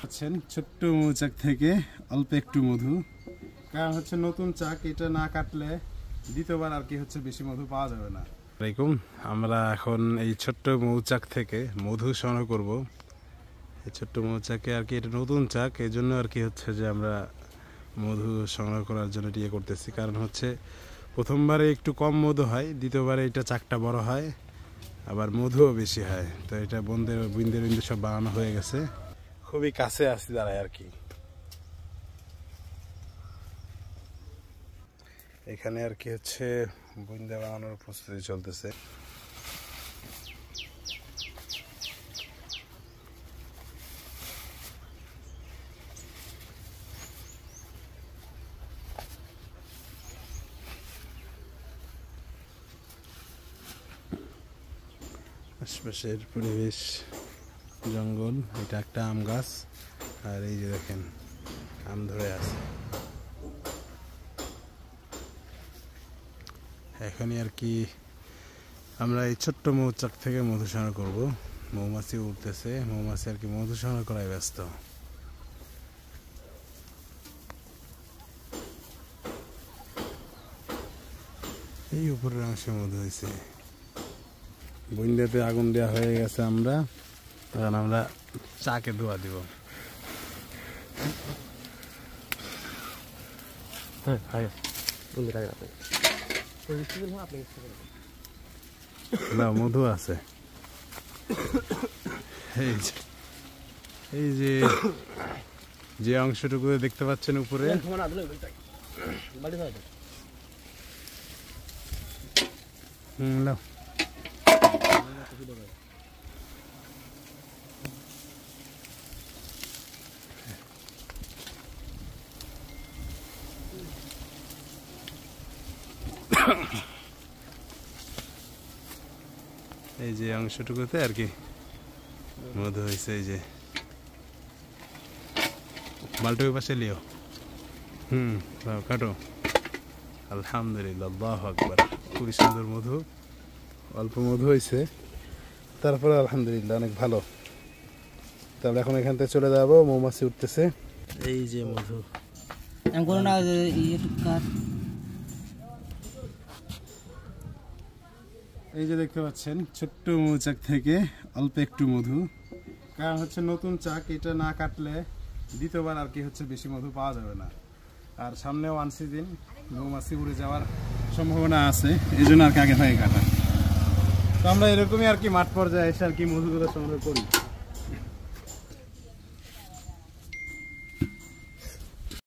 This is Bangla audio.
পাচ্ছেন ছোট্ট মৌচাক থেকে অল্প একটু মধু। কারণ হচ্ছে নতুন চাক, এটা না কাটলে দ্বিতীয়বার আর কি হচ্ছে বেশি মধু পাওয়া যাবে না। আসসালামু আলাইকুম, আমরা এখন এই ছোট্ট মৌচাক থেকে মধু সংগ্রহ করব। এই ছোট্ট মৌচাকে আর কি এটা নতুন চাক, এই জন্য আর কি হচ্ছে যে আমরা মধু সংগ্রহ করার জন্য ইয়ে করতেছি। কারণ হচ্ছে প্রথমবারে একটু কম মধু হয়, দ্বিতীয়বারে এটা চাকটা বড় হয়, আবার মধুও বেশি হয়। তো এটা বন্ধের বিন্দু বিন্দু সব বানানো হয়ে গেছে, খুবই কাছে আসি দাঁড়ায় আর কি। এখানে আর কি হচ্ছে বুন্দা বানানোর প্রস্তুতি চলতেছে। আশপাশের পরিবেশ জঙ্গল, এটা একটা আম গাছ, আর এই যে দেখেন আম ধরে আছে। এখনই আর কি আমরা এই ছোট্ট মৌচাক থেকে মধু সংগ্রহ করবো। মৌমাছি উঠতেছে, মৌমাছি আর কি মধু সংগ্রহ করায় ব্যস্ত। এই উপরের অংশে মধু হয়েছে, বইন্দাতে আগুন দেওয়া হয়ে গেছে। আমরা এখন আমরা চাকে ধোয়া দিব। না, মধু আছে। এই যে যে অংশটুকু দেখতে পাচ্ছেন উপরে, এই যে অংশটুকুতে আর কি মধু হয়েছে। এই যে বালটুকু পাশে লিও, কাটো। আলহামদুলিল্লাহ, আল্লাহু আকবার, খুবই সুন্দর মধু। অল্প মধু হয়েছে, তারপরে আলহামদুলিল্লাহ অনেক ভালো। তাহলে এখন এখান থেকে চলে যাবো, মৌমাছি উঠতেছে। এই যে মধু, এই যে দেখতে পাচ্ছেন ছোট্ট মৌচাক থেকে অল্প একটু মধু। কারণ হচ্ছে নতুন চাক, এটা না কাটলে দ্বিতীয়বার আর কি হচ্ছে বেশি মধু পাওয়া যাবে না। আর সামনেও আনসিজন, মৌমাছি উড়ে যাওয়ার সম্ভাবনা আছে, এই জন্য আর কি আগে থেকে কাটা। তো আমরা এরকমই আর কি মাঠ পর্যায়ে এসে আর কি মধুগুলো সংগ্রহ করি।